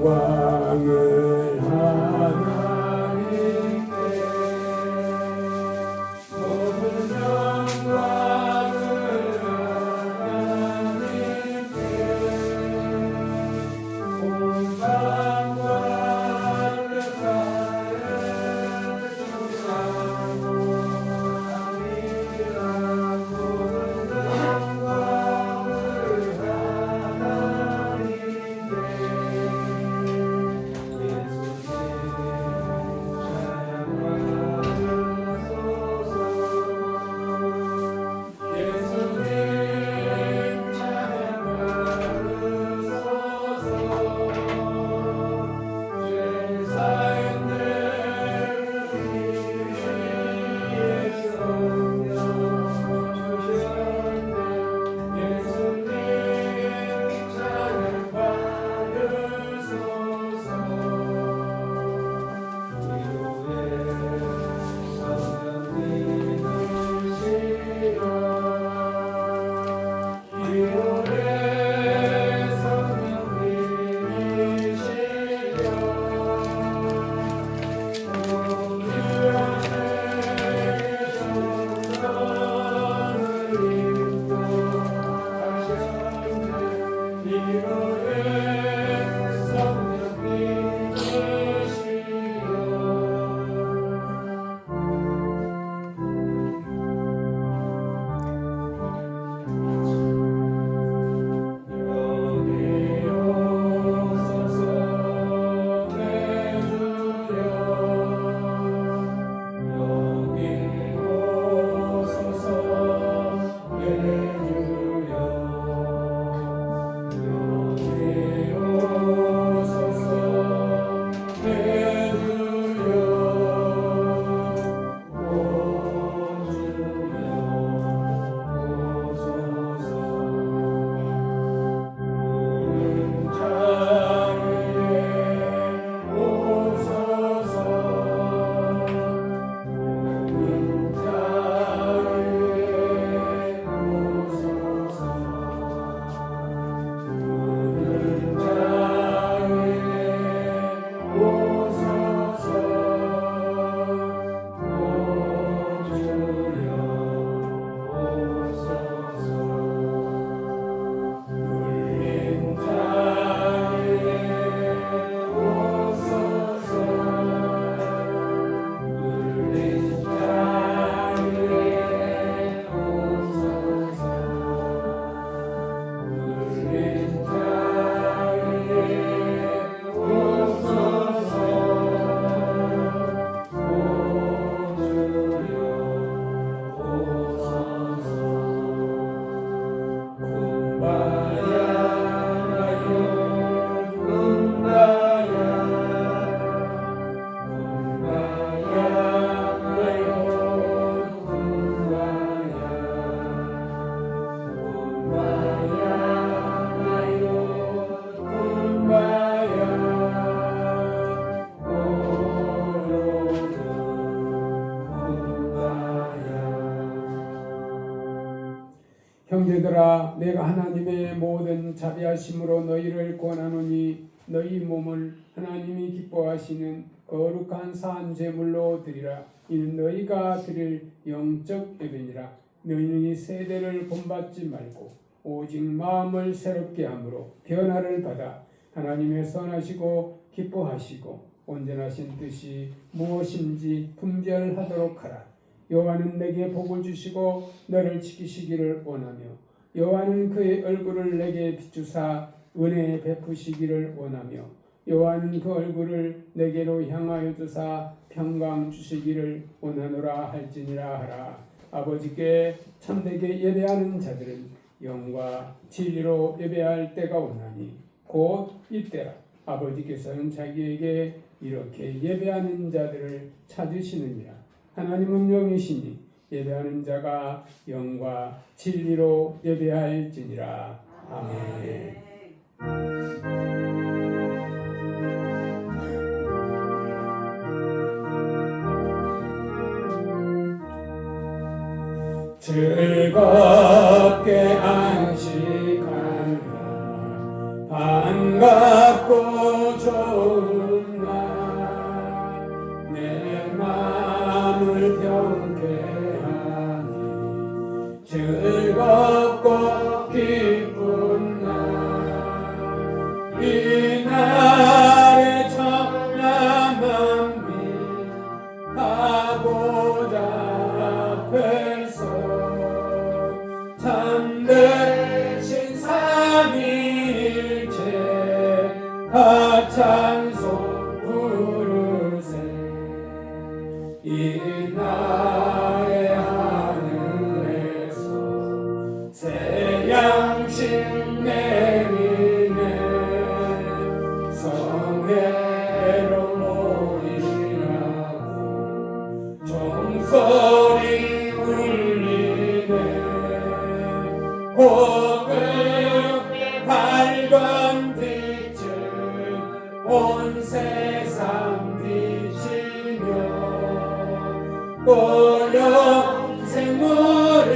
영광을 하나님께 모든 영광을 하나님께 온 땅과 끝까지 주사모합니다. 모든 영광을 형제들아, 내가 하나님의 모든 자비하심으로 너희를 권하노니 너희 몸을 하나님이 기뻐하시는 거룩한 산 제물로 드리라. 이는 너희가 드릴 영적 예배니라. 너희는 이 세대를 본받지 말고 오직 마음을 새롭게 함으로 변화를 받아 하나님의 선하시고 기뻐하시고 온전하신 뜻이 무엇인지 분별하도록 하라. 여호와는 내게 복을 주시고 너를 지키시기를 원하며 여호와는 그의 얼굴을 내게 비추사 은혜 베푸시기를 원하며 여호와는 그 얼굴을 내게로 향하여 주사 평강 주시기를 원하노라 할지니라 하라. 아버지께 참되게 예배하는 자들은 영과 진리로 예배할 때가 오나니 곧 이때라. 아버지께서는 자기에게 이렇게 예배하는 자들을 찾으시느니라. 하나님은 영이시니 예배하는 자가 영과 진리로 예배할지니라. 아멘. 즐겁게 안식하며 반갑고 즐겁고 기쁜 날 이날의 청량한 빛 가보자 앞에서 참되신 삼위일체 찬송 부르세 이날의 하늘에서 새 양식 내리네 성회로 모이라고 종소리 울리네 고급 밝은 빛은 온 세상 비치며 고령 생물이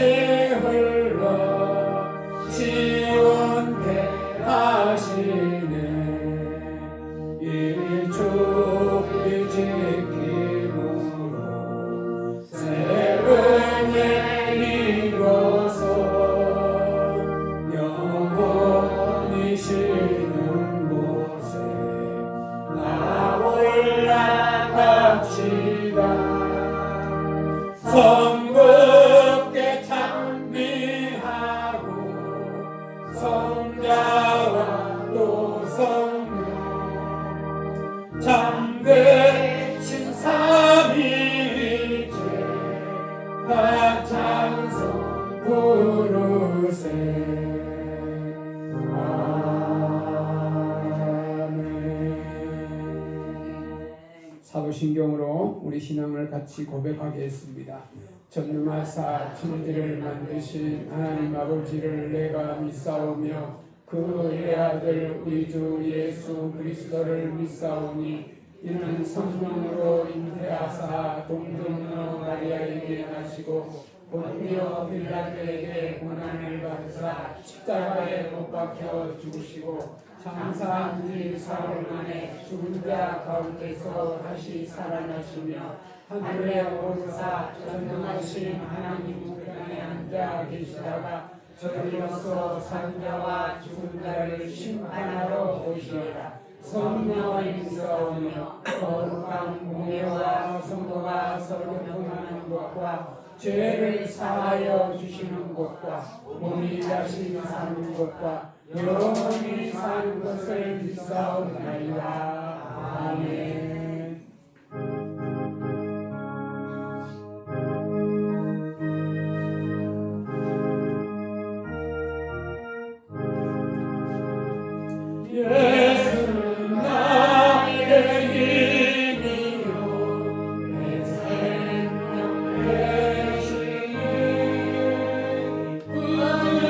흘러 시원케 하시네 일주일 지킴으로 새 은혜 이뤄서 영원히 쉬는 곳에 나 올라갑시다 성부께 찬미하고 성자와 또 성령 참되신 삼위일체 찬송 부르세 아멘. 사도신경으로 우리 신앙을 같이 고백하겠습니다. 전능하사 천지를 만드신 하나님 아버지를 내가 믿사오며 그의 아들 우리 주 예수 그리스도를 믿사오니 이는 성령으로 잉태하사 동정녀 마리아에게 나시고 본디오 빌라도에게 고난을 받으사 십자가에 못 박혀 죽으시고 장사한 지 사흘 만에 죽은 자 가운데서 다시 살아나시며 하늘에 오르사 전능하신 하나님 우편에 앉아 계시다가 저희로서 산 자와 죽은 자를 심판하러 오시리라. 성령을 믿사오며 거룩한 공예와 성도가 서로 통하는 것과 죄를 사하여 주시는 것과 몸이 다시 사는 것과 영원히 사는 것을 믿사옵나이다. 아멘. 예수는 나의 힘이요 내 생명 되시니 구주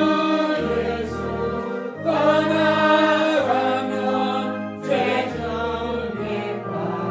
예수 떠나가면 죄 중에 빠지리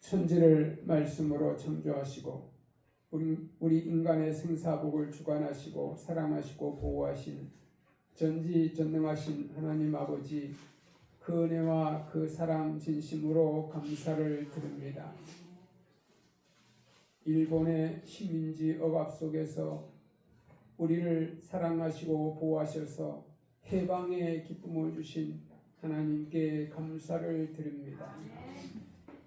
천지를 말씀으로 창조하시고 우리 인간의 생사복을 주관하시고 사랑하시고 보호하신 전지전능하신 하나님 아버지, 그 은혜와 그 사랑 진심으로 감사를 드립니다. 일본의 식민지 억압 속에서 우리를 사랑하시고 보호하셔서 해방의 기쁨을 주신 하나님께 감사를 드립니다.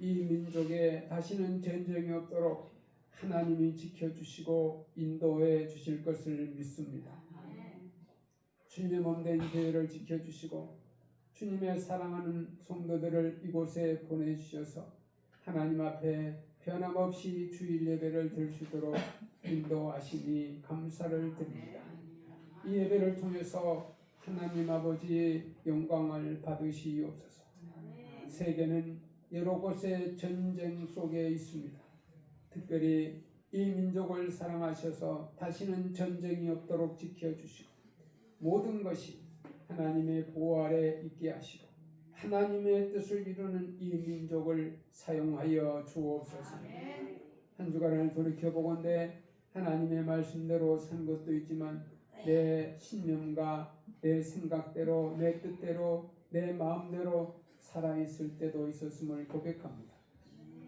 이 민족에 다시는 전쟁이 없도록 하나님이 지켜주시고 인도해 주실 것을 믿습니다. 주님의 몸된 교회를 지켜주시고 주님의 사랑하는 성도들을 이곳에 보내주셔서 하나님 앞에 변함없이 주일 예배를 드릴 수 있도록 인도하시니 감사를 드립니다. 이 예배를 통해서 하나님 아버지의 영광을 받으시옵소서. 세계는 여러 곳의 전쟁 속에 있습니다. 특별히 이 민족을 사랑하셔서 다시는 전쟁이 없도록 지켜주시고 모든 것이 하나님의 보호 아래 있게 하시고 하나님의 뜻을 이루는 이 민족을 사용하여 주옵소서. 한 주간을 돌이켜보건대 하나님의 말씀대로 산 것도 있지만 내 신념과 내 생각대로 내 뜻대로 내 마음대로 살아있을 때도 있었음을 고백합니다.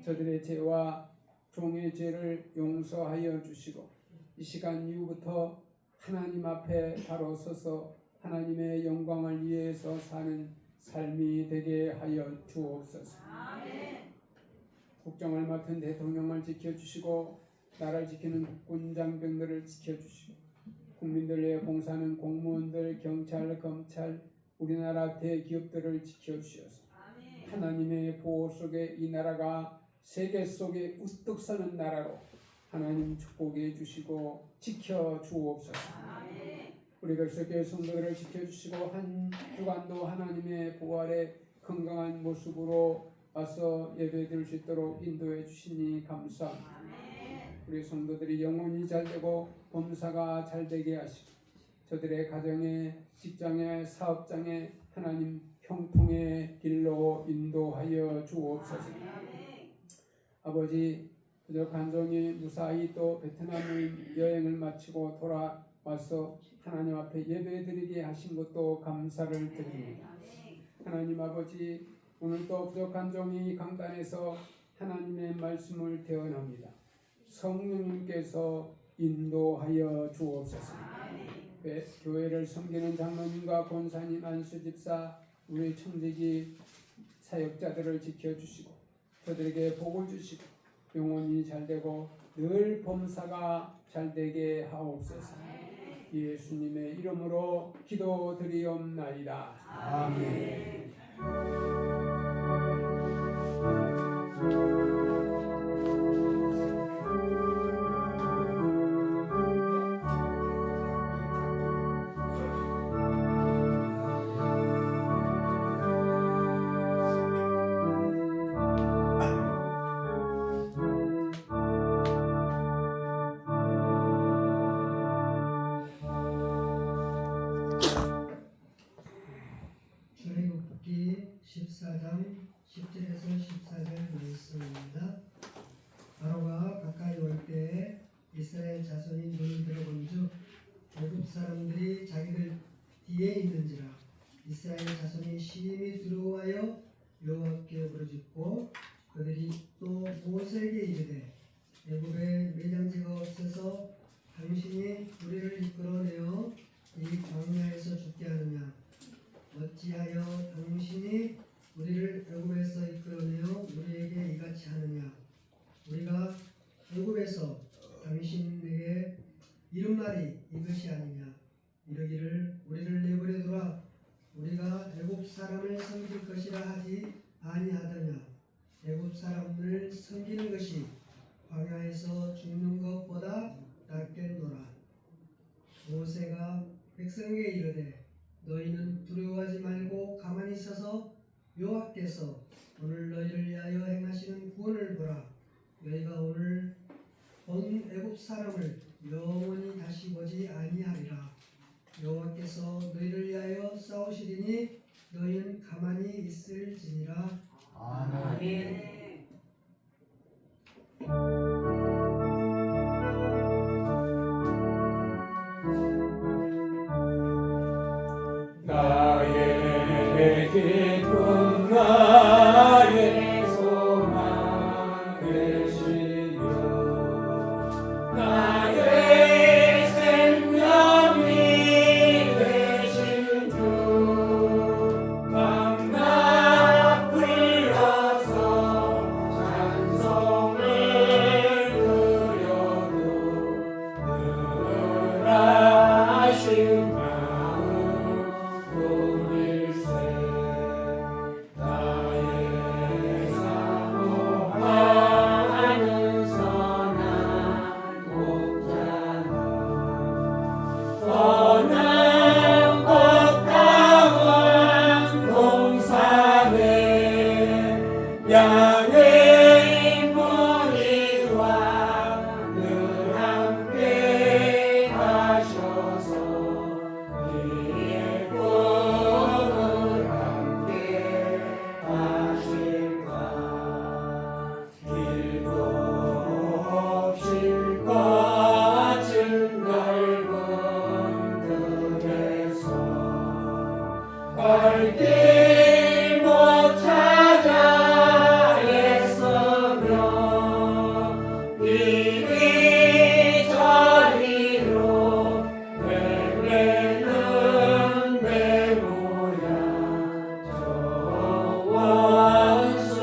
저들의 죄와 종의 죄를 용서하여 주시고 이 시간 이후부터 하나님 앞에 바로 서서 하나님의 영광을 위해서 사는 삶이 되게 하여 주옵소서. 국정을 맡은 대통령을 지켜주시고 나라를 지키는 국군 장병들을 지켜주시고 국민들에 봉사하는 공무원들, 경찰, 검찰, 우리나라 대기업들을 지켜주셔서 하나님의 보호 속에 이 나라가 세계 속에 우뚝 서는 나라로 하나님 축복해 주시고 지켜주옵소서. 우리 백석교회 성도들을 지켜주시고 한 주간도 하나님의 보호 아래 건강한 모습으로 와서 예배드릴 수 있도록 인도해 주시니 감사합니다. 우리 성도들이 영혼이 잘되고 범사가 잘되게 하시고 저들의 가정에 직장에 사업장에 하나님 형통의 길로 인도하여 주옵소서. 아버지, 부족한 종이 무사히 또 베트남의 여행을 마치고 돌아와서 하나님 앞에 예배드리게 하신 것도 감사를 드립니다. 하나님 아버지, 오늘도 부족한 종이 강단에서 하나님의 말씀을 대언합니다. 성령님께서 인도하여 주옵소서. 교회를 섬기는 장로님과 권사님, 안수집사, 우리 청지기 사역자들을 지켜주시고 저들에게 복을 주시고 영혼이 잘되고 늘 범사가 잘되게 하옵소서. 예수님의 이름으로 기도드리옵나이다. 아멘. 출애굽기 14장 10절에서 14절 말씀입니다. 바로가 가까이 올 때에 이스라엘 자손이 눈을 들어본즉 애굽 사람들이 자기들 뒤에 있는지라. 이스라엘 자손이 심히 두려워하여 여호와께 부르짖고 그들이 또 모세에게 이르되 애굽에 매장지가 없어서 당신이 우리를 이끌어내어 이 광야에서 죽게 하느냐. 어찌하여 당신이 우리를 애굽에서 이끌어내어 우리에게 이같이 하느냐. 우리가 애굽에서 당신에게 이른 말이 이것이 아니냐. 이르기를 우리를 내버려두라. 우리가 애굽 사람을 섬길 것이라 하지 아니하더냐. 애굽 사람을 섬기는 것이 광야에서 죽는 것보다 낫겠노라. 모세가 백성에게 이르되 너희는 두려워하지 말고 가만히 서서 여호와께서 오늘 너희를 위하여 행하시는 구원을 보라. 너희가 오늘 본 애굽 사람을 영원히 다시 보지 아니하리라. 여호와께서 너희를 위하여 싸우시리니 너희는 가만히 있을지니라. 아멘. 양의 머리와 늘 함께 하셔서 이의 꿈을 함께 하실까. 길도 없이 거친 넓은 들에서 갈길 못 찾아 애쓰며 이리저리로 헤매는 내 모양 저 원수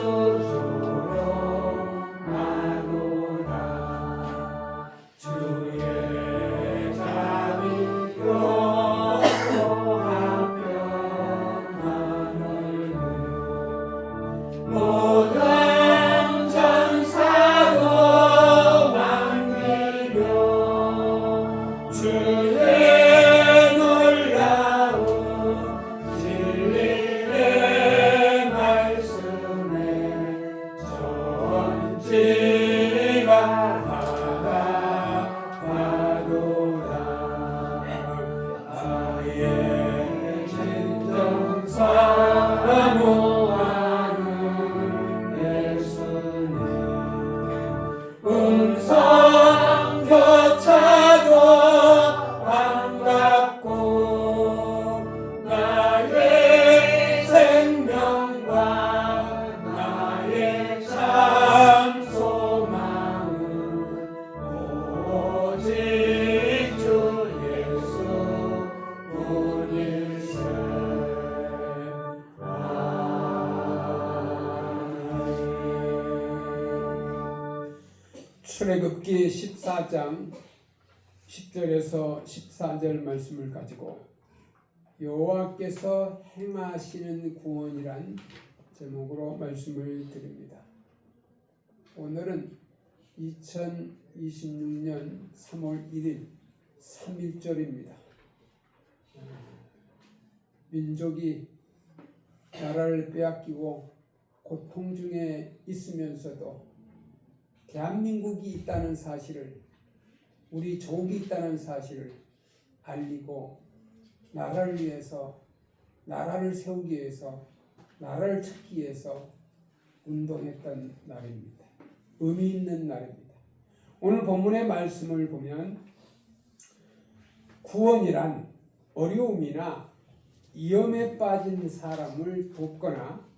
조롱하노라. 주의 자비 용서하며 모든 전사도 왕이며 주의 놀라운 진리의 말씀에 전지가 나가노라. 아예 진정 사모하는 예수님 음성 교차도 반갑고 나의 생명과 나의 참 소망은 오직 주 예수 뿐일세. 출애굽기 14장 10절에서 14절 말씀을 가지고 여호와께서 행하시는 구원이란 제목으로 말씀을 드립니다. 오늘은 2026년 3월 1일 3.1절입니다. 민족이 나라를 빼앗기고 고통 중에 있으면서도 대한민국이 있다는 사실을, 우리 족이 있다는 사실을 알리고 나라를 위해서, 나라를 세우기 위해서, 나라를 찾기 위해서 운동했던 날입니다. 의미 있는 날입니다. 오늘 본문의 말씀을 보면 구원이란 어려움이나 위험에 빠진 사람을 돕거나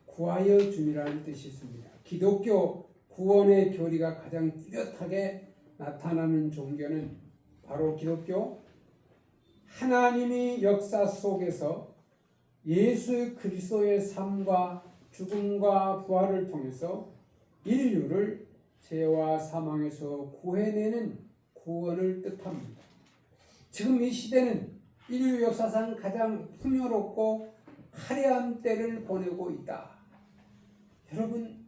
구하여 줌이라는 뜻이 있습니다. 기독교 구원의 교리가 가장 뚜렷하게 나타나는 종교는 바로 기독교, 하나님이 역사 속에서 예수 그리스도의 삶과 죽음과 부활을 통해서 인류를 죄와 사망에서 구해내는 구원을 뜻합니다. 지금 이 시대는 인류 역사상 가장 풍요롭고 화려한 때를 보내고 있다. 여러분,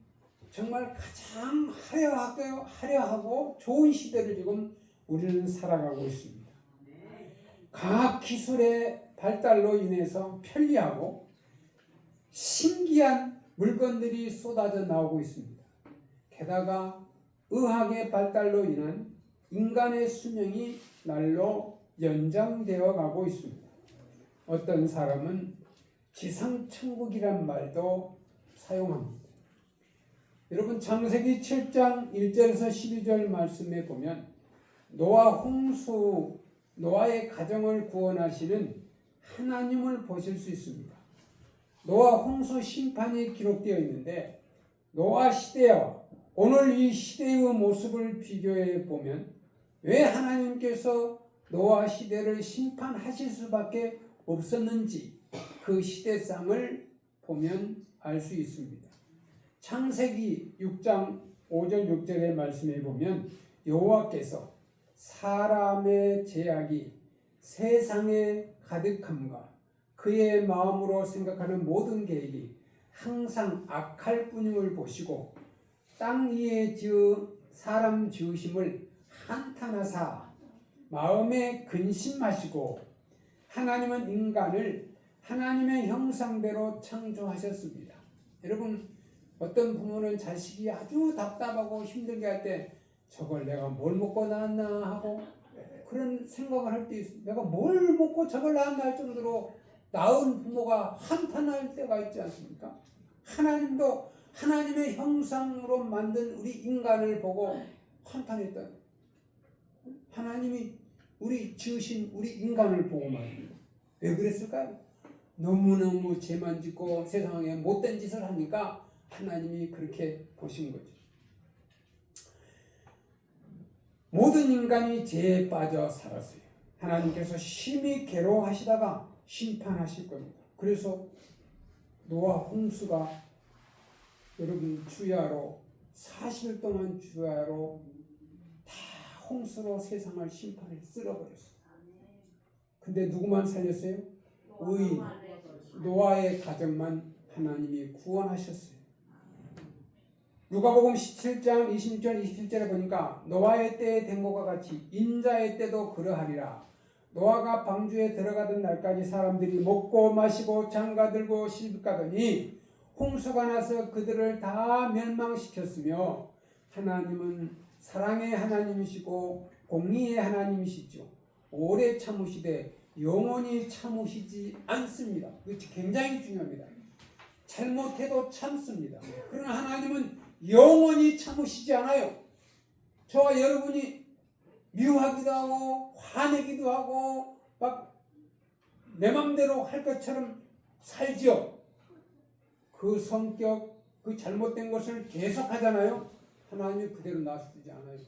정말 가장 화려하고 좋은 시대를 지금 우리는 살아가고 있습니다. 과학기술의 발달로 인해서 편리하고 신기한 물건들이 쏟아져 나오고 있습니다. 게다가 의학의 발달로 인한 인간의 수명이 날로 연장되어 가고 있습니다. 어떤 사람은 지상천국이란 말도 사용합니다. 여러분, 창세기 7장 1절에서 12절 말씀에 보면 노아의 가정을 구원하시는 하나님을 보실 수 있습니다. 노아 홍수 심판이 기록되어 있는데 노아 시대와 오늘 이 시대의 모습을 비교해 보면 왜 하나님께서 노아 시대를 심판하실 수밖에 없었는지 그 시대상을 보면 알 수 있습니다. 창세기 6장 5절 6절의 말씀에 보면 여호와께서 사람의 죄악이 세상에 가득함과 그의 마음으로 생각하는 모든 계획이 항상 악할 뿐임을 보시고 땅 위에 사람 지으심을 한탄하사 마음에 근심하시고 하나님은 인간을 하나님의 형상대로 창조하셨습니다. 여러분, 어떤 부모는 자식이 아주 답답하고 힘들게 할 때 저걸 내가 뭘 먹고 낳았나 하고 그런 생각을 할 때 있어요. 내가 뭘 먹고 저걸 낳았나 할 정도로 낳은 부모가 한탄할 때가 있지 않습니까? 하나님도 하나님의 형상으로 만든 우리 인간을 보고 한탄했다. 하나님이 우리 지으신 우리 인간을 보고 말입니다. 왜 그랬을까요? 너무너무 죄만 짓고 세상에 못된 짓을 하니까 하나님이 그렇게 보신 거죠. 모든 인간이 죄에 빠져 살았어요. 하나님께서 심히 괴로워하시다가 심판하실 겁니다. 그래서 노아 홍수가 여러분 주야로 40일 동안 주야로 다 홍수로 세상을 심판을 쓸어버렸어요. 근데 누구만 살렸어요? 의인 노아의 가정만 하나님이 구원하셨어요. 누가복음 17장 26절 27절에 보니까 노아의 때에 된 것과 같이 인자의 때도 그러하리라. 노아가 방주에 들어가던 날까지 사람들이 먹고 마시고 장가들고 시집가더니 홍수가 나서 그들을 다 멸망시켰으며 하나님은 사랑의 하나님이시고 공의의 하나님이시죠. 오래 참으시되 영원히 참으시지 않습니다. 이거 굉장히 중요합니다. 잘못해도 참습니다. 그러나 하나님은 영원히 참으시지 않아요. 저와 여러분이 미워하기도 하고 화내기도 하고 막 내 맘대로 할 것처럼 살지요. 그 성격, 그 잘못된 것을 계속하잖아요. 하나님 그대로 놔두지 않아요.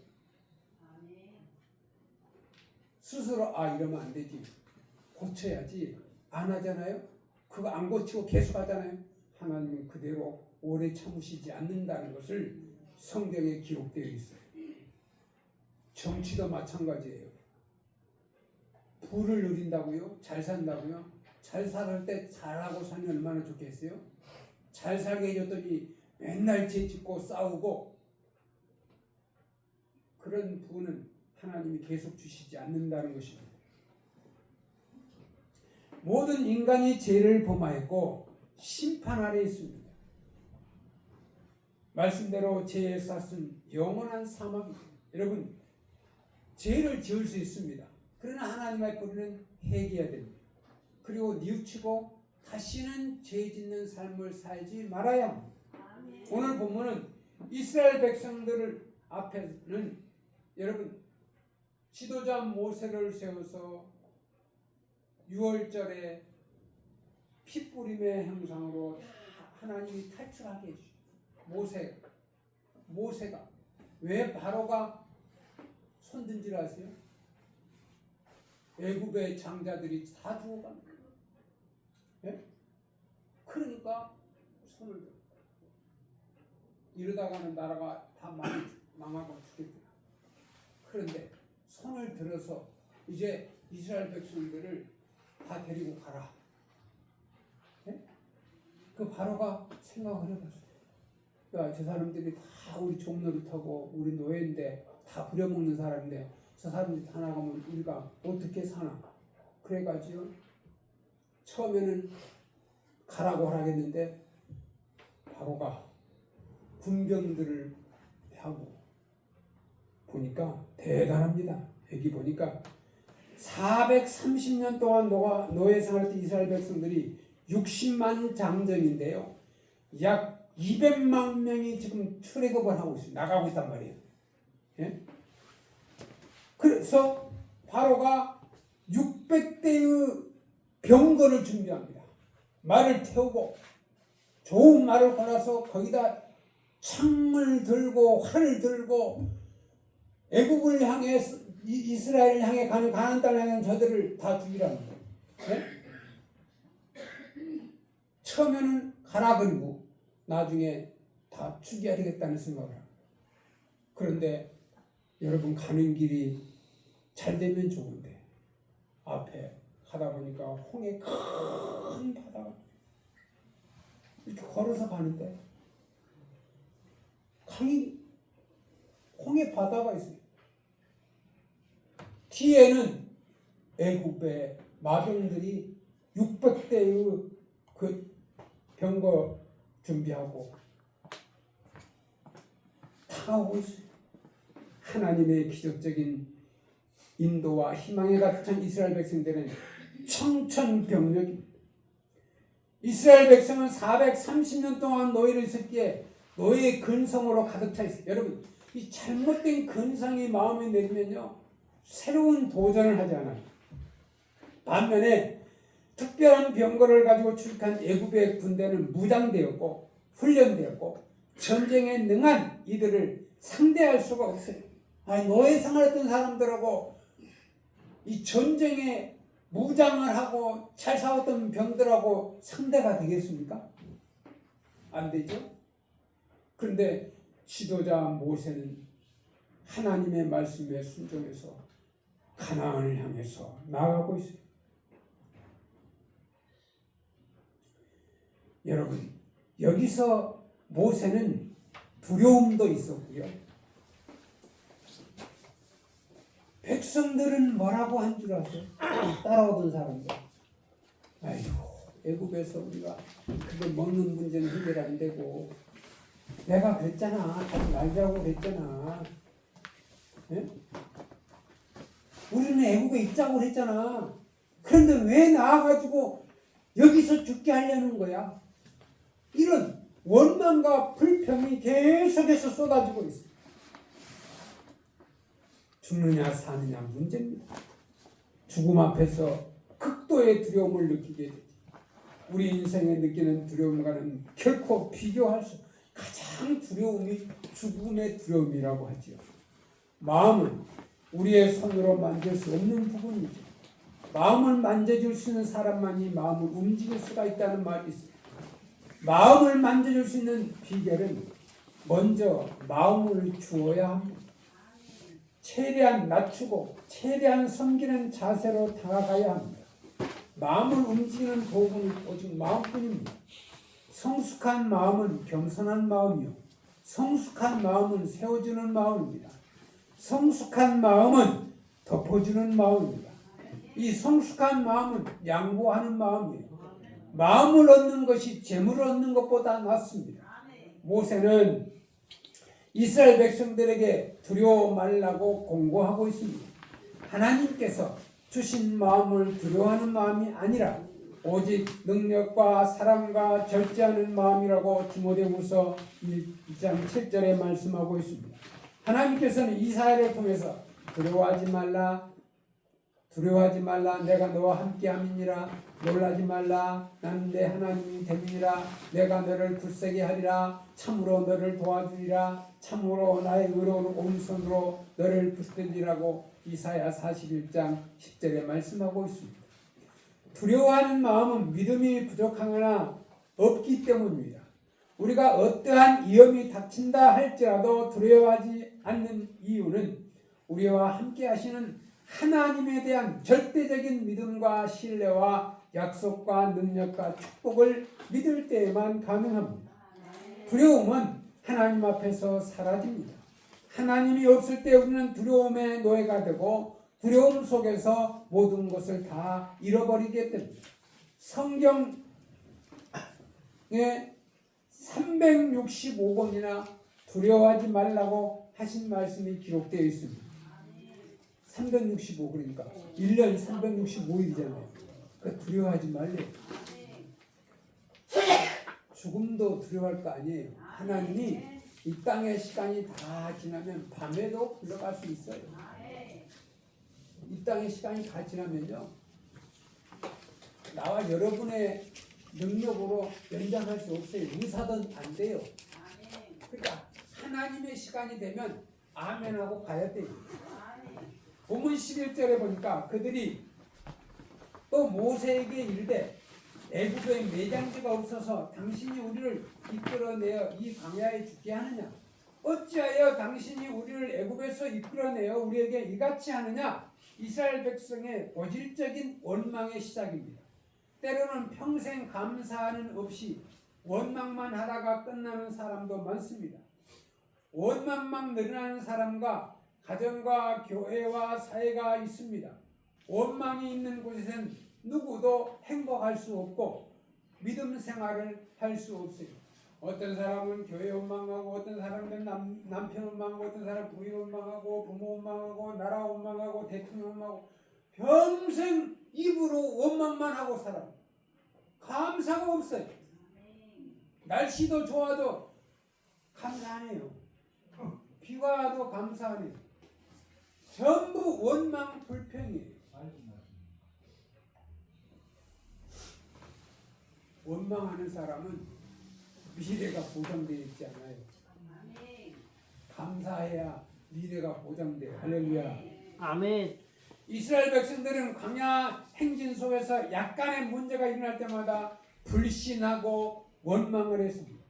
스스로 이러면 안 되지, 고쳐야지 안 하잖아요. 그거 안 고치고 계속 하잖아요. 하나님은 그대로 오래 참으시지 않는다는 것을 성경에 기록되어 있어요. 정치도 마찬가지예요. 부를 누린다고요? 잘 산다고요? 잘 살 때 잘하고 살면 얼마나 좋겠어요? 잘 살게 해줬더니 맨날 죄짓고 싸우고, 그런 부는 하나님이 계속 주시지 않는다는 것입니다. 모든 인간이 죄를 범하였고 심판 아래 있습니다. 말씀대로 죄의 삭은 영원한 사망입니다. 여러분, 죄를 지을 수 있습니다. 그러나 하나님의 뿌리는 회개해야 됩니다. 그리고 뉘우치고 다시는 죄 짓는 삶을 살지 말아야 합니다. 오늘 본문은 이스라엘 백성들 앞에는 여러분 지도자 모세를 세워서 6월절에 핏부림의 형상으로 하나님이 탈출하게 해주죠. 모세가 왜 바로가 손든지를 아세요? 애굽의 장자들이 다 죽어갑니다. 예? 그러니까 손을 들어. 이러다가는 나라가 다 망하고 죽겠구나. 그런데 손을 들어서 이제 이스라엘 백성들을 다 데리고 가라. 예? 그 바로가 생각을 해봤어요. 야, 저 사람들이 다 우리 종노릇하고 우리 노예인데 다 부려먹는 사람인데 저 사람들이 다 나가면 우리가 어떻게 사나. 그래가지고 처음에는 가라고 하라겠는데 바로가 군병들을 하고 보니까 대단합니다. 여기 보니까 430년 동안 노예 생활했던 이스라엘 백성들이 60만 장정인데요. 약 200만 명이 지금 출애굽을 하고 있어요. 나가고 있단 말이에요. 예? 그래서 바로가 600대의 병거를 준비합니다. 말을 태우고 좋은 말을 골라서 거기다 창을 들고 활을 들고 애굽을 향해 이스라엘을 향해 가는 가나안 땅을 향해 저들을 다 죽이랍니다. 네? 처음에는 가라 그리고 나중에 다 죽여야 되겠다는 생각을 합니다. 그런데 여러분 가는 길이 잘 되면 좋은데 앞에 가다 보니까 홍해 큰 바다가 이렇게 걸어서 가는데 홍해 바다가 있어요. 뒤에는 애굽의 마병들이 600대의 그 병거 준비하고 다가오고 있어요. 하나님의 기적적인 인도와 희망에 가득 찬 이스라엘 백성들은 청천벽력입니다. 이스라엘 백성은 430년 동안 노예를 있었기에 노예의 근성으로 가득 차 있어요. 여러분, 이 잘못된 근성이 마음에 내리면요, 새로운 도전을 하지 않아요. 반면에 특별한 병거를 가지고 출입한 애굽의 군대는 무장되었고 훈련되었고 전쟁에 능한 이들을 상대할 수가 없어요. 노예 생활했던 사람들하고 이 전쟁에 무장을 하고 잘 싸웠던 병들하고 상대가 되겠습니까? 안 되죠. 그런데 지도자 모세는 하나님의 말씀에 순종해서 가나안을 향해서 나아가고 있어요. 여러분, 여기서 모세는 두려움도 있었고요. 백성들은 뭐라고 한 줄 아세요? 따라오던 사람들. 아이고, 애굽에서 우리가 그거 먹는 문제는 해결 안 되고, 내가 그랬잖아. 가지 말자고 그랬잖아. 예? 우리는 애굽에 있자고 그랬잖아. 그런데 왜 나와가지고 여기서 죽게 하려는 거야? 이런 원망과 불평이 계속해서 쏟아지고 있어요. 죽느냐 사느냐 문제입니다. 죽음 앞에서 극도의 두려움을 느끼게 되죠. 우리 인생에 느끼는 두려움과는 결코 비교할 수 없어요. 가장 두려움이 죽음의 두려움이라고 하지요. 마음은 우리의 손으로 만질 수 없는 부분이죠. 마음을 만져줄 수 있는 사람만이 마음을 움직일 수가 있다는 말이 있어요. 마음을 만져줄 수 있는 비결은 먼저 마음을 주어야 합니다. 최대한 낮추고 최대한 섬기는 자세로 다가가야 합니다. 마음을 움직이는 도구는 오직 마음뿐입니다. 성숙한 마음은 겸손한 마음이요, 성숙한 마음은 세워주는 마음입니다. 성숙한 마음은 덮어주는 마음입니다. 이 성숙한 마음은 양보하는 마음이에요. 마음을 얻는 것이 재물을 얻는 것보다 낫습니다. 모세는 이스라엘 백성들에게 두려워 말라고 공고하고 있습니다. 하나님께서 주신 마음을 두려워하는 마음이 아니라 오직 능력과 사랑과 절제하는 마음이라고 디모데후서 1장 7절에 말씀하고 있습니다. 하나님께서는 이사야를 통해서 두려워하지 말라, 내가 너와 함께함이니라, 놀라지 말라, 나는 내 하나님이 됨이니라, 내가 너를 굳세게 하리라, 참으로 너를 도와주리라, 참으로 나의 의로운 오른손으로 너를 붙들리라고 이사야 41장 10절에 말씀하고 있습니다. 두려워하는 마음은 믿음이 부족하거나 없기 때문입니다. 우리가 어떠한 위험이 닥친다 할지라도 두려워하지 않는 이유는 우리와 함께 하시는 하나님에 대한 절대적인 믿음과 신뢰와 약속과 능력과 축복을 믿을 때에만 가능합니다. 두려움은 하나님 앞에서 사라집니다. 하나님이 없을 때 우리는 두려움의 노예가 되고 두려움 속에서 모든 것을 다 잃어버리게 됩니다. 성경에 365번이나 두려워하지 말라고 하신 말씀이 기록되어 있습니다. 365, 그러니까 1년 365일이잖아요. 그러니까 두려워하지 말래요. 죽음도 두려워할 거 아니에요. 하나님이 이 땅의 시간이 다 지나면 밤에도 불러갈 수 있어요. 이 땅의 시간이 다 지나면요, 나와 여러분의 능력으로 연장할 수 없어요. 의사든 안 돼요. 그러니까 하나님의 시간이 되면 아멘하고 가야 돼요. 본문 11절에 보니까 그들이 또 모세에게 이르되 애굽에 매장지가 없어서 당신이 우리를 이끌어내어 이 광야에 죽게 하느냐? 어찌하여 당신이 우리를 애굽에서 이끌어내어 우리에게 이같이 하느냐? 이스라엘 백성의 본질적인 원망의 시작입니다. 때로는 평생 감사하는 없이 원망만 하다가 끝나는 사람도 많습니다. 원망만 늘어나는 사람과 가정과 교회와 사회가 있습니다. 원망이 있는 곳에서는 누구도 행복할 수 없고 믿음 생활을 할 수 없어요. 어떤 사람은 교회 원망하고, 어떤 사람은 남편 원망하고, 어떤 사람은 부인 원망하고, 부모 원망하고, 나라 원망하고, 대통령 원망하고, 평생 입으로 원망만 하고 살아. 감사가 없어요. 날씨도 좋아도 감사 안 해요. 비가 와도 감사 안 해요. 전부 원망 불평이에요. 원망하는 사람은 미래가 보장되어 있지 않아요. 감사해야 미래가 보장돼요. 할렐루야. 아멘. 이스라엘 백성들은 광야 행진소에서 약간의 문제가 일어날 때마다 불신하고 원망을 했습니다.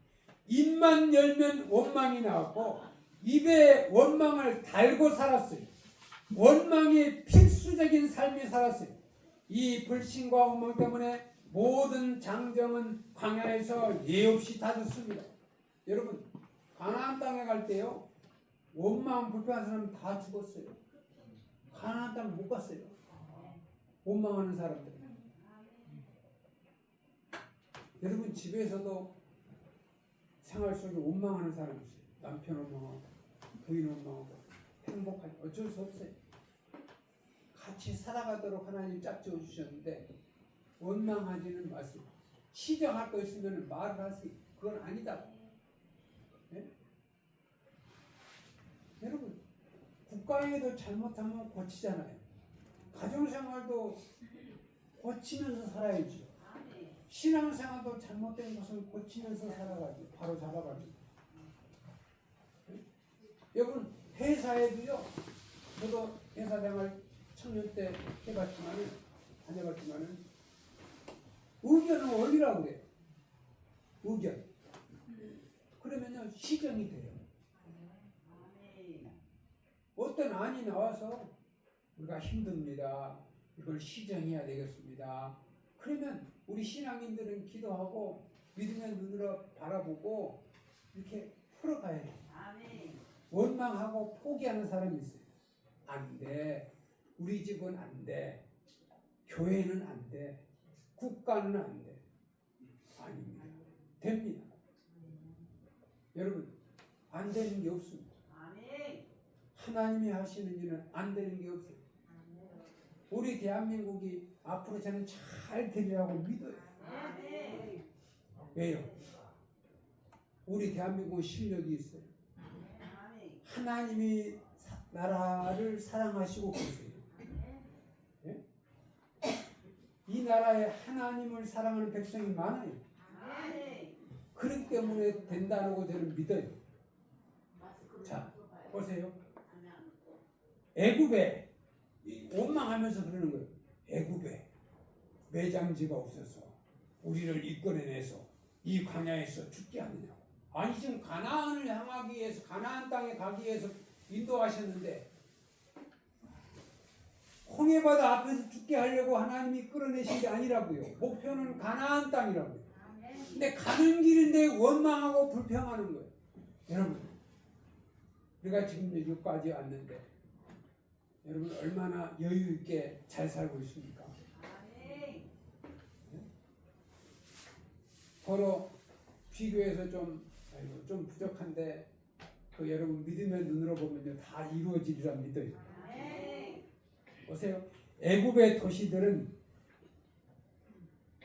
입만 열면 원망이 나왔고 입에 원망을 달고 살았어요. 원망이 필수적인 삶이 살았어요. 이 불신과 원망 때문에 모든 장정은 광야에서 예 없이 다 죽습니다. 여러분, 가나안 땅에 갈 때요, 원망 불평한 사람 다 죽었어요. 가나안 땅 못 갔어요. 원망하는 사람들. 여러분, 집에서도 생활 속에 원망하는 사람이 있어요. 남편 원망하고, 부인 원망하고, 행복할 때 어쩔 수 없어요. 같이 살아가도록 하나님 짝지어 주셨는데 원망하지는 마세요. 시정할 거 있으면 말을 하세요. 그건 아니다. 네? 여러분, 국가에도 잘못하면 고치잖아요. 가정생활도 고치면서 살아야죠. 신앙생활도 잘못된 것을 고치면서 살아가지고 바로 잡아가지고. 네? 여러분, 회사에도요. 저도 회사생활 청년 때 다녀봤지만은 의견은 원리라고 그래요. 의견. 그러면요 시정이 돼요. 어떤 안이 나와서 우리가 힘듭니다. 이걸 시정해야 되겠습니다. 그러면 우리 신앙인들은 기도하고 믿음의 눈으로 바라보고 이렇게 풀어가야 돼요. 원망하고 포기하는 사람이 있어요. 안 돼. 우리 집은 안 돼. 교회는 안 돼. 국가는 안 돼. 아닙니다. 됩니다. 여러분, 안 되는 게 없습니다. 하나님이 하시는 일은 안 되는 게 없어요. 우리 대한민국이 앞으로 저는 잘 되리라고 믿어요. 왜요? 우리 대한민국은 실력이 있어요. 하나님이 나라를 사랑하시고 계세요. 네? 이 나라에 하나님을 사랑하는 백성이 많아요. 그렇기 때문에 된다고 저는 믿어요. 자, 보세요. 애굽에 원망하면서 그러는 거예요. 애굽에 매장지가 없어서 우리를 이끌어내서 이 광야에서 죽게 하느냐고. 아니 지금 가나안을 향하기 위해서 가나안 땅에 가기 위해서 인도하셨는데 홍해바다 앞에서 죽게 하려고 하나님이 끌어내신 게 아니라고요. 목표는 가나안 땅이라고요. 근데 가는 길인데 원망하고 불평하는 거예요. 여러분, 우리가 지금 여기까지 왔는데 여러분 얼마나 여유 있게 잘 살고 있습니까? 네? 서로 비교해서 좀 부족한데 그 여러분 믿음의 눈으로 보면요 다 이루어지리라 믿어요. 보세요. 애굽의 도시들은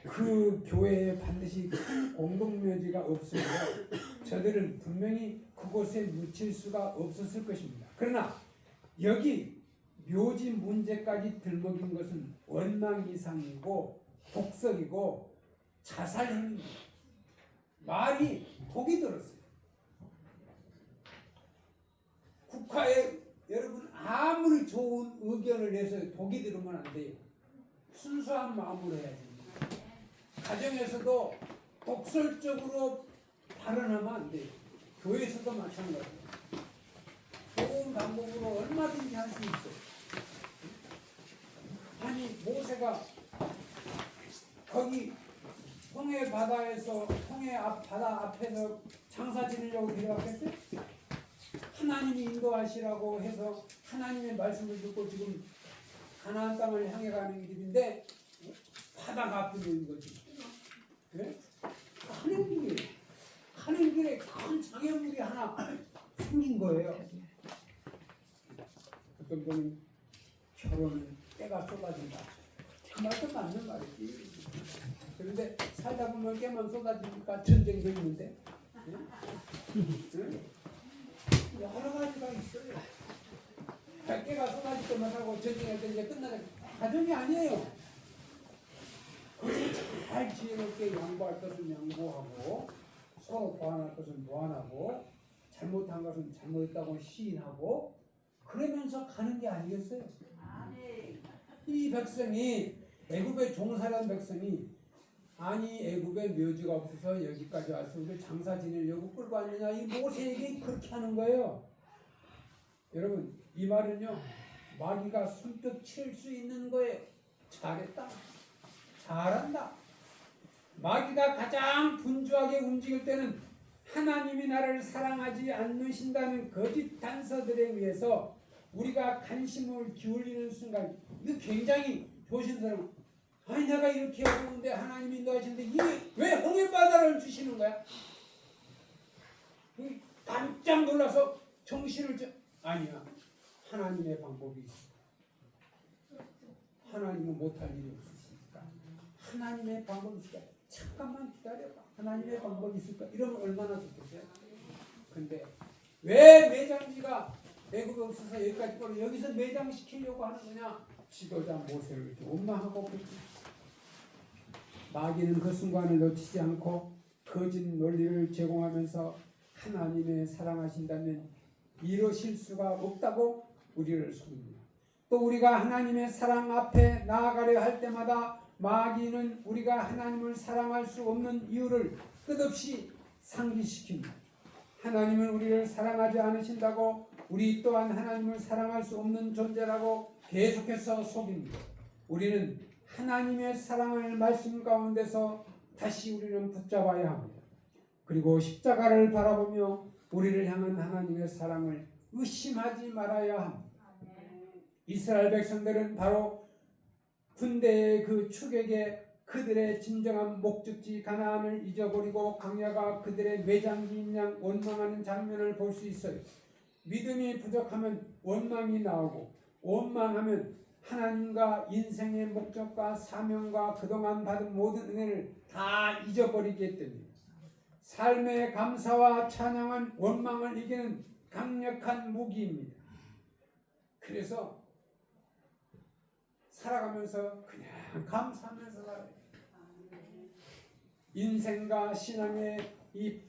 그 교회에 반드시 큰 공동묘지가 없으므로 저들은 분명히 그곳에 묻힐 수가 없었을 것입니다. 그러나 여기 묘지 문제까지 들먹인 것은 원망 이상이고 독설이고 자살행위입니다. 말이 독이 들었어요. 국가에 여러분 아무리 좋은 의견을 내서 독이 들으면 안 돼요. 순수한 마음으로 해야 됩니다. 가정에서도 독설적으로 발언하면 안 돼요. 교회에서도 마찬가지예요. 좋은 방법으로 얼마든지 할 수 있어요. 아니 모세가 거기 홍해 바다에서 바다 앞에서 장사 지내려고 데려갔겠어요? 하나님이 인도하시라고 해서 하나님의 말씀을 듣고 지금 가나안 땅을 향해 가는 길인데 바다가 앞에 있는 거지. 네? 가는 길이에요. 가는 길에 큰 장애물이 하나 생긴 거예요. 어떤 분은 결혼은 때가 쏟아진다. 그 말도 맞는 말이지. 그런데 살다 보면 깨만 쏟아지니까 전쟁도 있는데, 응? 응? 여러 가지가 있어요. 깨가 쏟아질 때만 하고 전쟁할 때 이제 끝나는 가정이 아니에요. 잘 지혜롭게 양보할 것은 양보하고, 서로 보완할 것은 보완하고, 잘못한 것은 잘못했다고 시인하고, 그러면서 가는 게 아니겠어요? 이 백성이, 애굽의 종살이한 백성이, 아니 애굽에 묘지가 없어서 여기까지 와서 우리 장사 지내려고 끌고 왔느냐, 이 모세에게 그렇게 하는 거예요. 여러분, 이 말은요, 마귀가 손뼉 칠 수 있는 거예요. 잘했다, 잘한다. 마귀가 가장 분주하게 움직일 때는 하나님이 나를 사랑하지 않으신다는 거짓 단서들에 의해서 우리가 관심을 기울이는 순간, 이거 굉장히 조심스러워. 아니 내가 이렇게 어려운데 하나님이 인도하시는데 이게 왜 홍해바다를 주시는 거야? 깜짝 놀라서 정신을 아니야. 하나님의 방법이 있어. 하나님은 못할 일이 없으시니까 하나님의 방법이 있을까? 잠깐만 기다려봐. 하나님의 방법이 있을까? 이러면 얼마나 좋겠어요? 근데 왜 매장지가 애굽에 없어서 여기까지 끌어 여기서 매장시키려고 하는 거냐? 지도자 모세를 이렇게 원망하고 마귀는 그 순간을 놓치지 않고 거짓 논리를 제공하면서 하나님의 사랑하신다면 이루실 수가 없다고 우리를 속입니다. 또 우리가 하나님의 사랑 앞에 나아가려 할 때마다 마귀는 우리가 하나님을 사랑할 수 없는 이유를 끝없이 상기시킵니다. 하나님은 우리를 사랑하지 않으신다고 우리 또한 하나님을 사랑할 수 없는 존재라고 계속해서 속입니다. 우리는 하나님의 사랑을 말씀 가운데서 다시 우리는 붙잡아야 합니다. 그리고 십자가를 바라보며 우리를 향한 하나님의 사랑을 의심하지 말아야 합니다. 이스라엘 백성들은 바로 군대의 그 추격에 그들의 진정한 목적지 가나안을 잊어버리고 광야가 그들의 매장지인 양 원망하는 장면을 볼 수 있어요. 믿음이 부족하면 원망이 나오고, 원망하면 하나님과 인생의 목적과 사명과 그동안 받은 모든 은혜를 다 잊어버리게 됩니다. 삶의 감사와 찬양은 원망을 이기는 강력한 무기입니다. 그래서 살아가면서 그냥 감사하면서 살아요. 인생과 신앙의 이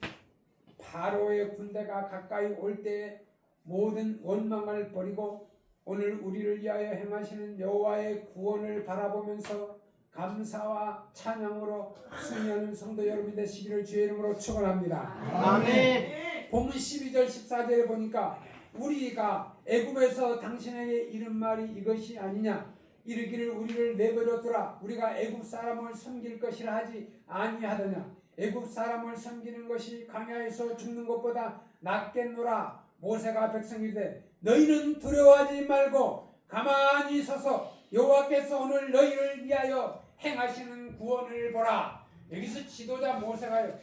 바로의 군대가 가까이 올 때 모든 원망을 버리고 오늘 우리를 위하여 행하시는 여호와의 구원을 바라보면서 감사와 찬양으로 승리하는 성도 여러분 되시기를 주의 이름으로 축원합니다. 아멘. 본문 12절 14절에 보니까 우리가 애굽에서 당신에게 이른 말이 이것이 아니냐, 이르기를 우리를 내버려 두라, 우리가 애굽 사람을 섬길 것이라 하지 아니하더냐. 애굽 사람을 섬기는 것이 광야에서 죽는 것보다 낫겠노라. 모세가 백성이되 너희는 두려워하지 말고 가만히 서서 여호와께서 오늘 너희를 위하여 행하시는 구원을 보라. 여기서 지도자 모세가요,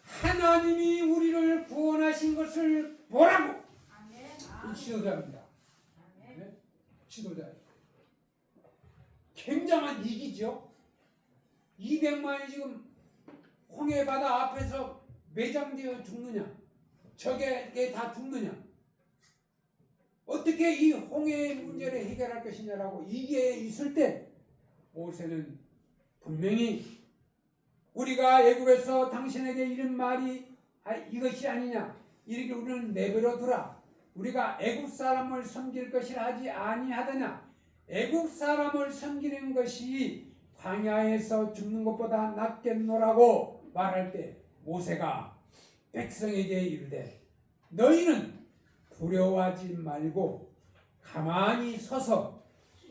하나님이 우리를 구원하신 것을 보라고. 이 지도자입니다. 네? 지도자. 굉장한 이기죠. 200만이 지금 홍해바다 앞에서 매장되어 죽느냐, 적에게 다 죽느냐, 어떻게 이 홍해의 문제를 해결할 것이냐라고 이게 있을 때 모세는 분명히 우리가 애굽에서 당신에게 이른 말이 이것이 아니냐, 이렇게 우리는 내버려 두라, 우리가 애굽 사람을 섬길 것이라 하지 아니하더냐. 애굽 사람을 섬기는 것이 광야에서 죽는 것보다 낫겠노라고 말할 때 모세가 백성에게 이르되 너희는 두려워하지 말고 가만히 서서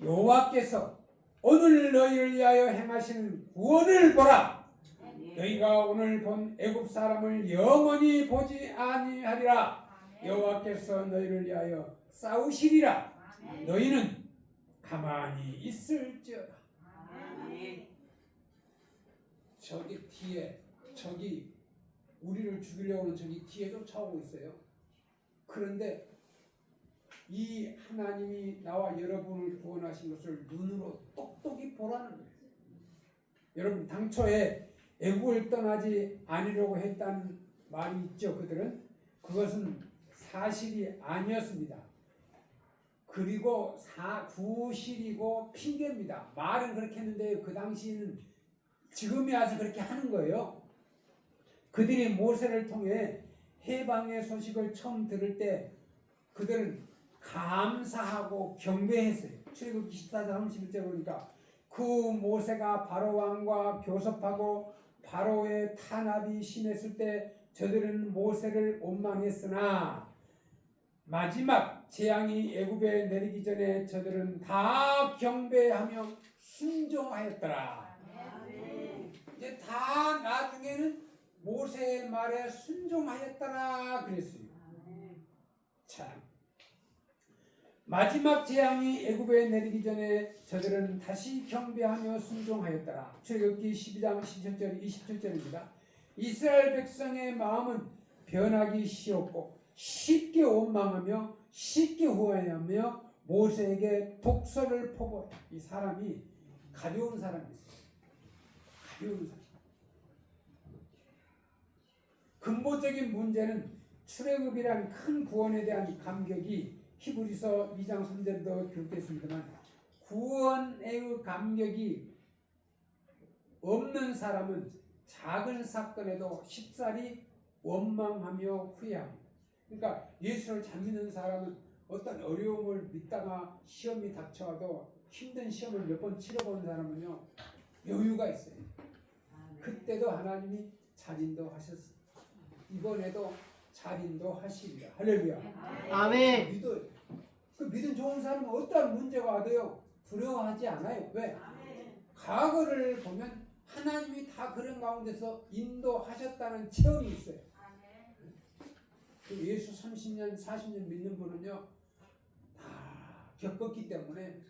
여호와께서 오늘 너희를 위하여 행하시는 구원을 보라. 너희가 오늘 본 애굽 사람을 영원히 보지 아니하리라. 여호와께서 너희를 위하여 싸우시리라. 너희는 가만히 있을지어다. 저기 뒤에 저기 우리를 죽이려고 하는 적이 뒤에 쫓아오고 있어요. 그런데 이 하나님이 나와 여러분을 구원하신 것을 눈으로 똑똑히 보라는 거예요. 여러분 당초에 애국을 떠나지 않으려고 했다는 말이 있죠. 그들은 그것은 사실이 아니었습니다. 그리고 구실이고 핑계입니다. 말은 그렇게 했는데 그 당시에는 지금에 와서 그렇게 하는 거예요. 그들이 모세를 통해 해방의 소식을 처음 들을 때 그들은 감사하고 경배했어요. 출애굽기 14장 31절 보니까 그 모세가 바로 왕과 교섭하고 바로의 탄압이 심했을 때 저들은 모세를 원망했으나 마지막 재앙이 애굽에 내리기 전에 저들은 다 경배하며 순종하였더라. 이제 다 나중에는 모세의 말에 순종하였더라 그랬어요. 참. 마지막 재앙이 애굽에 내리기 전에 저들은 다시 경배하며 순종하였더라. 출애굽기 12장 17절 27절입니다. 이스라엘 백성의 마음은 변하기 쉬웠고 쉽게 원망하며 쉽게 후회하며 모세에게 독서를 퍼부어. 이 사람이 가벼운 사람이었어요. 가벼운 사람. 근본적인 문제는 출애굽이란 큰 구원에 대한 감격이 히브리서 2장 3절도 기록됐습니다만 구원의 감격이 없는 사람은 작은 사건에도 쉽사리 원망하며 후회합니다. 그러니까 예수를 잘 믿는 사람은 어떤 어려움을 믿다가 시험이 닥쳐와도 힘든 시험을 몇 번 치러본 사람은요 여유가 있어요. 그때도 하나님이 잘 인도하셨습니다. 이번에도 잘 인도하시리라. 할렐루야. 아멘. 믿어요. 그 믿음 좋은 사람은 어떠한 문제가 와도요 두려워하지 않아요. 왜? 과거를 보면 하나님이 다 그런 가운데서 인도하셨다는 체험이 있어요. 그 예수 30년 40년 믿는 분은요 다 겪었기 때문에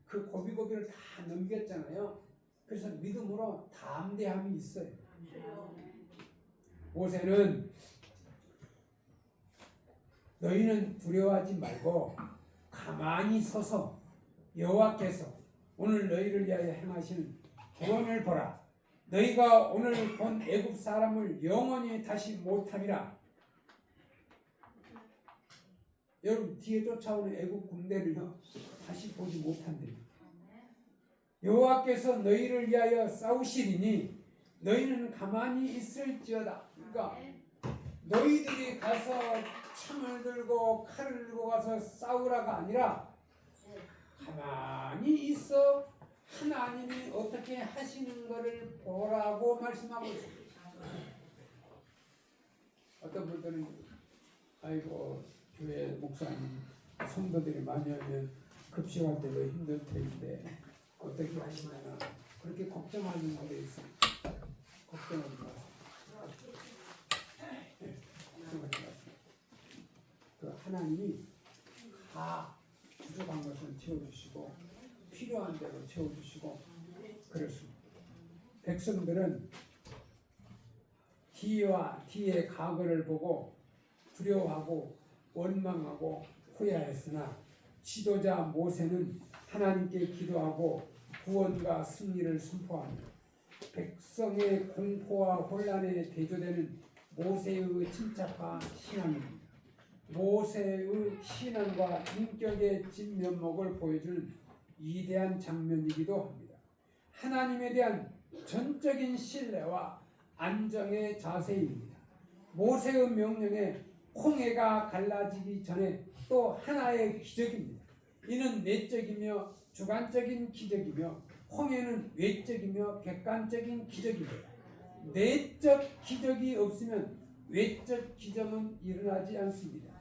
그 고비고비를 다 넘겼잖아요. 그래서 믿음으로 담대함이 있어요. 모세는 너희는 두려워하지 말고 가만히 서서 여호와께서 오늘 너희를 위하여 행하시는 구원을 보라. 너희가 오늘 본 애굽 사람을 영원히 다시 못함이라. 여러분 뒤에 쫓아오는 애굽 군대를요 다시 보지 못한대요. 여호와께서 너희를 위하여 싸우시리니 너희는 가만히 있을지어다. 그러니까 너희들이 가서 창을 들고 칼을 들고 가서 싸우라가 아니라 가만히 있어 하나님이 어떻게 하시는 것을 보라고 말씀하고 있습니다. 어떤 분들은 아이고 교회 목사님 성도들이 많이 하면 급식할 때도 힘들 텐데 어떻게 하시나 그렇게 걱정하는 분들이 있어요. 걱정하지 마세요. 그 하나님이 다 부족한 것을 채워주시고 필요한 대로 채워주시고 그렇습니다. 백성들은 뒤의 과거를 보고 두려워하고 원망하고 후회하였으나 지도자 모세는 하나님께 기도하고 구원과 승리를 선포합니다. 백성의 공포와 혼란에 대조되는 모세의 침착과 신앙입니다. 모세의 신앙과 인격의 진면목을 보여주는 위대한 장면이기도 합니다. 하나님에 대한 전적인 신뢰와 안정의 자세입니다. 모세의 명령에 홍해가 갈라지기 전에 또 하나의 기적입니다. 이는 내적이며 주관적인 기적이며 홍해는 외적이며 객관적인 기적입니다. 내적 기적이 없으면 외적 기적은 일어나지 않습니다.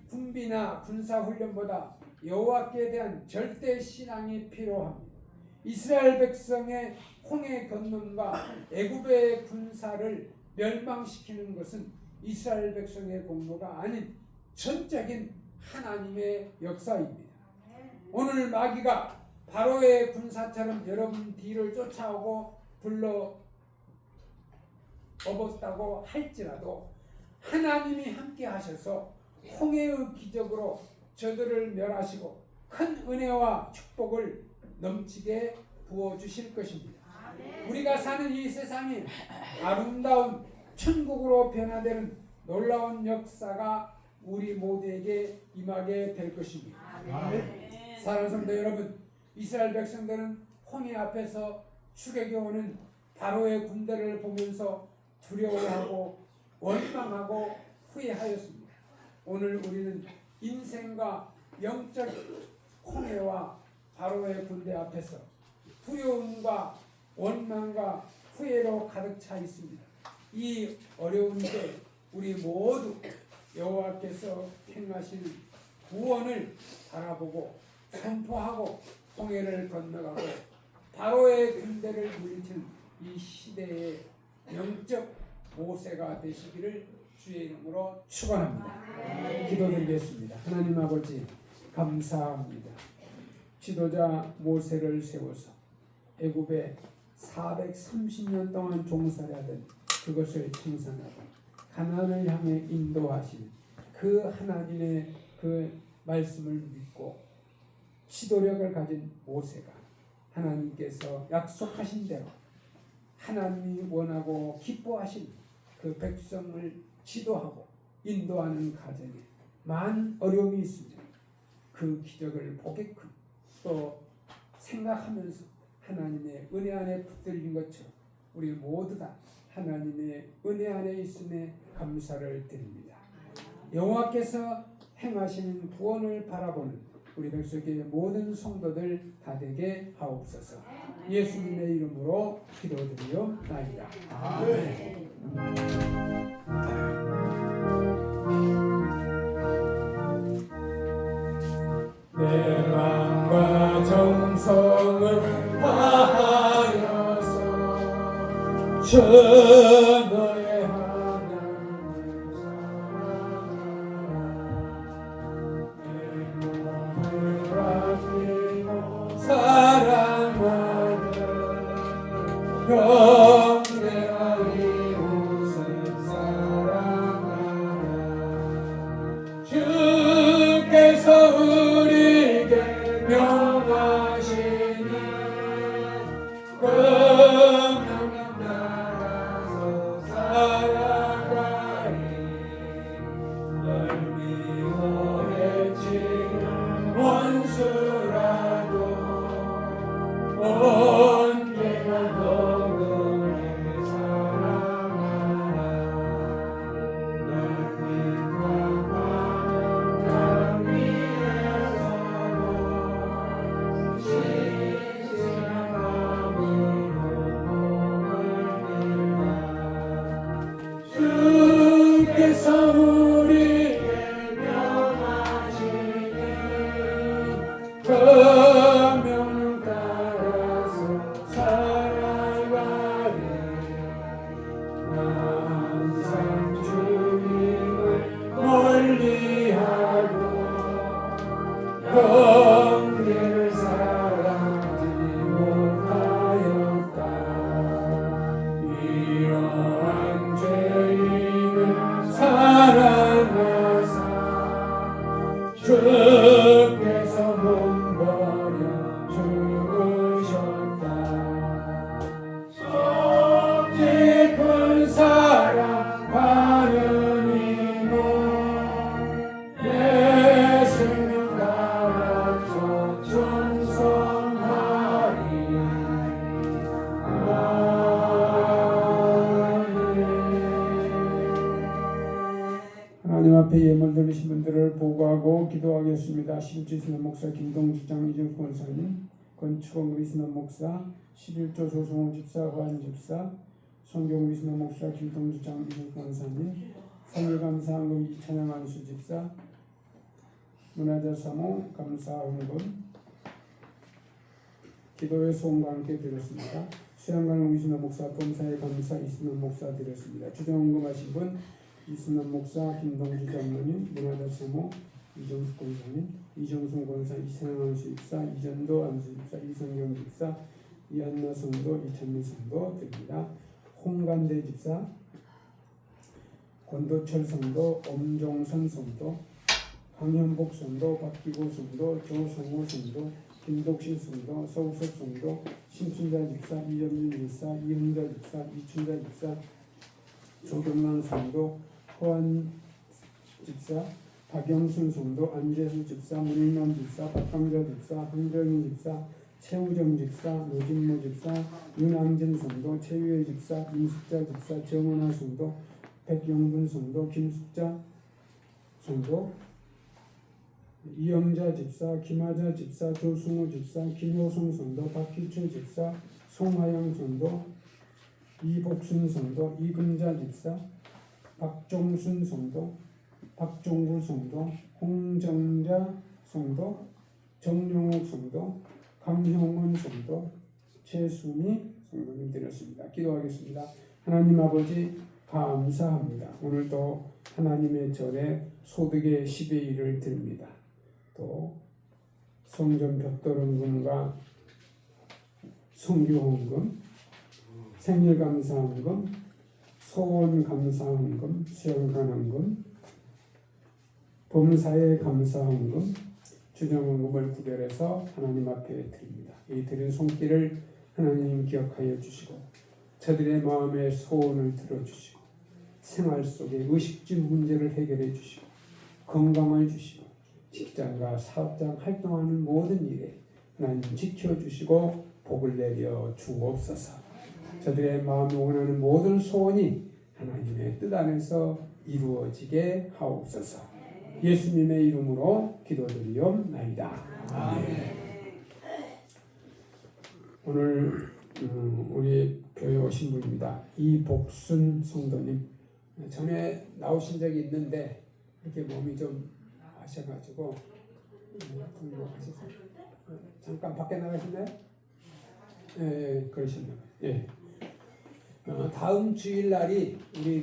군비나 군사훈련보다 여호와께 대한 절대 신앙이 필요합니다. 이스라엘 백성의 홍해 건넌과 애굽의 군사를 멸망시키는 것은 이스라엘 백성의 공로가 아닌 전적인 하나님의 역사입니다. 오늘 마귀가 바로의 군사처럼 여러분 뒤를 쫓아오고 업었다고 할지라도 하나님이 함께 하셔서 홍해의 기적으로 저들을 멸하시고 큰 은혜와 축복을 넘치게 부어주실 것입니다. 우리가 사는 이 세상이 아름다운 천국으로 변화되는 놀라운 역사가 우리 모두에게 임하게 될 것입니다. 사랑하는 성도 여러분, 이스라엘 백성들은 홍해 앞에서 추격해오는 바로의 군대를 보면서 두려워하고 원망하고 후회하였습니다. 오늘 우리는 인생과 영적 홍해와 바로의 군대 앞에서 두려움과 원망과 후회로 가득 차 있습니다. 이 어려운 때 우리 모두 여호와께서 행하시는 구원을 바라보고 선포하고 홍해를 건너가고 바로의 군대를 물리칠 이 시대의 영적 모세가 되시기를 주의 이름으로 축원합니다. 기도드리겠습니다. 하나님 아버지 감사합니다. 지도자 모세를 세워서 애굽에 430년 동안 종살이하던 그것을 청산하고 가나안을 향해 인도하시는 그 하나님의 그 말씀을 믿고 지도력을 가진 모세가 하나님께서 약속하신 대로 하나님이 원하고 기뻐하신 그 백성을 지도하고 인도하는 과정에 많은 어려움이 있습니다. 그 기적을 보게끔 또 생각하면서 하나님의 은혜 안에 붙들린 것처럼 우리 모두 다 하나님의 은혜 안에 있음에 감사를 드립니다. 여호와께서 행하시는 구원을 바라보는 우리 백석의 모든 성도들 다 되게 하옵소서. 예수님의 이름으로 기도드리옵나이다. 아멘. 내 마음과 정성을 다하여서 주 너의 하나님을 사랑하라. 사랑하는 영원한 이웃을 사랑하라. 주께서 우리에게 명하시니 그 명령 따라서 살아가리. 널 미워해치는 원수라도 언제나 너를 사랑하라. 널 비판하는 강 위에서도 진실한 마음으로 복을 빌라. 주께서 우리에게 명하시니 그 명령 따라서 살아가리. 항상 주님을 멀리하고 영계를 사랑하지 못하였다. 이러한 죄인을 사랑하사 주께서 몸버려 죽으셨다. 깊은 사랑 바르니모 내 생명 가르쳐 충성하리. 하나님 앞에 예물 드리신 분들을 보고하고 기도하겠습니다. 신주신한 목사 김동주장 이정수 권사님, 건축원 위신한 목사, 11조 조성호 집사, 허한 집사, 성경 위신한 목사 김동주장 이정수 권사님, 성일감사항금 이찬양 안수 집사, 문화자 사모 감사홍군 기도의 소원과 함께 드렸습니다. 수양관 위신한 목사, 범사의 감사 이순환 목사 드렸습니다. 주정헌금하신 분 이순환 목사, 김동주 장로님, 문화자 사모 이정숙 권사님, 이정순 권사, 이찬양 안수 집사, 이전도 안수 집사, 이성경 집사, 이한나 성도, 이찬미 성도 드립니다. 홍간대 집사, 권도철 성도, 엄종선 성도, 강현복 성도, 박기고 성도, 조성호 성도, 김독신 성도, 서우석 성도, 심순자 집사, 이영민 집사, 이흥자 집사, 이춘자 집사, 조경란 성도, 허한 집사, 박영순 성도, 안재수 집사, 문일남 집사, 박강자 집사, 황정희 집사, 최우정 집사, 노진모 집사, 윤항진 성도, 최유혜 집사, 임숙자 집사, 정은하 성도, 백영분 성도, 김숙자 성도, 이영자 집사, 김하자 집사, 조승호 집사, 김효성 성도, 박희철 집사, 송하영 성도, 이복순 성도, 이금자 집사, 박종순 성도, 박종구 성도, 홍정자 성도, 정용욱 성도, 강형원 성도, 최순희 성도님 드렸습니다. 기도하겠습니다. 하나님 아버지 감사합니다. 오늘도 하나님의 절에 소득의 10의 1을 드립니다. 또 성전 벽돌헌금과 성교헌금, 생일감사헌금, 소원감사헌금, 수영관헌금, 범사에 감사헌금, 주정헌금을 구별해서 하나님 앞에 드립니다. 이 드린 손길을 하나님 기억하여 주시고 저들의 마음의 소원을 들어주시고 생활 속의 의식주 문제를 해결해 주시고 건강을 주시고 직장과 사업장 활동하는 모든 일에 하나님 지켜주시고 복을 내려 주옵소서. 저들의 마음이 원하는 모든 소원이 하나님의 뜻 안에서 이루어지게 하옵소서. 예수님의 이름으로 기도드리옵나이다. 아멘. 오늘 우리 교회 오신 분입니다. 이복순 성도님. 전에 나오신 적이 있는데 이렇게 몸이 좀 하셔가지고 잠깐 밖에 나가셨나요? 예, 그러셨나요? 예. 다음 주일날이 우리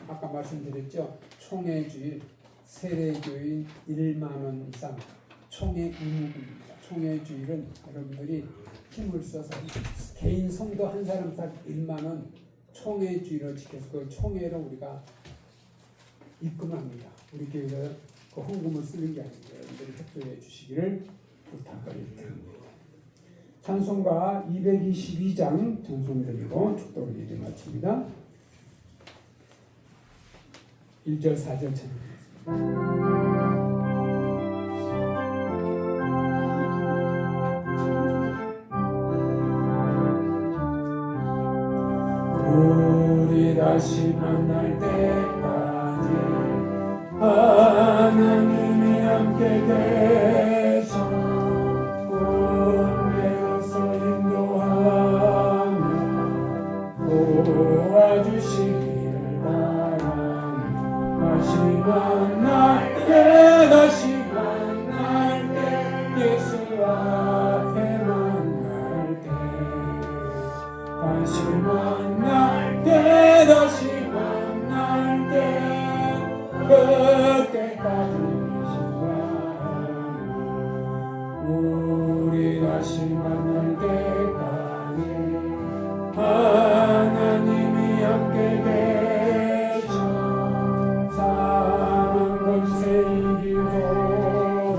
아까 말씀드렸죠. 총회주일, 세례교인 1만원상 총회 의무입니다. 총회주일은 여러분들이 힘을 써서 개인 성도 한 사람당 1만원 총회주일을 지켜서 그 총회로 우리가 입금합니다. 우리 교회가 그 헌금을 쓰는 게 아니고 여러분들이 협조해 주시기를 부탁을 드립니다. 찬송가 222장 찬송드리고 축도를 이제 마칩니다. 1절 4절 찬송하겠습니다. 우리 다시 만날 때까지 하나님이 함께 계셔 은혜로서 인도하며 도와주시기를 바라니 다시 만날 때 예수 앞에 만날 때 다시 만날 때 그때까지 계신다니 우리 다시 만날 때까지 하나님이 함께 계셔 사망 권세 이기도록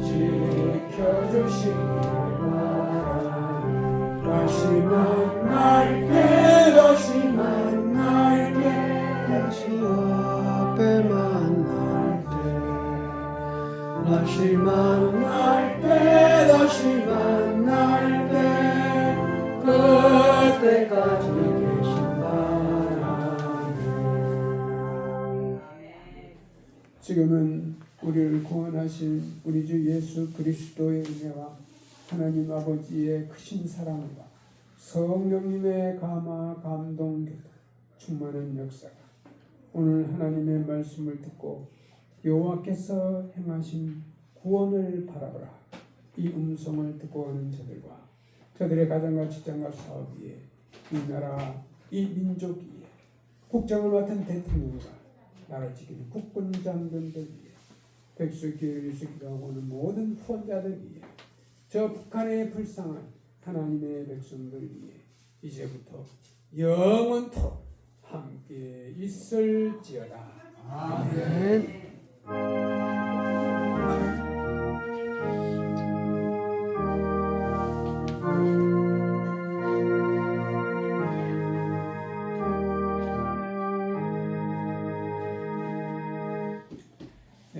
지켜주시기를 바라니 다시 만날 때 예수 앞에 만날 때 다시 만날 때 그때까지 계신 바라니 지금은 우리를 구원하신 우리 주 예수 그리스도의 은혜와 하나님 아버지의 크신 사랑과 성령님의 감화 감동 충만한 역사가 오늘 하나님의 말씀을 듣고 여호와께서 행하신 구원을 바라보라 이 음성을 듣고 가는 저들과 저들의 가정과 직장과 사업 위에 이 나라 이 민족 위에 국정을 맡은 대통령과 나라를 지키는 국군 장병들 위에 백수교회에서 기도하고 오는 모든 후원자들 위에 저 북한의 불쌍한 하나님의 백성들 위해 이제부터 영원토록 함께 있을지어다. 아멘.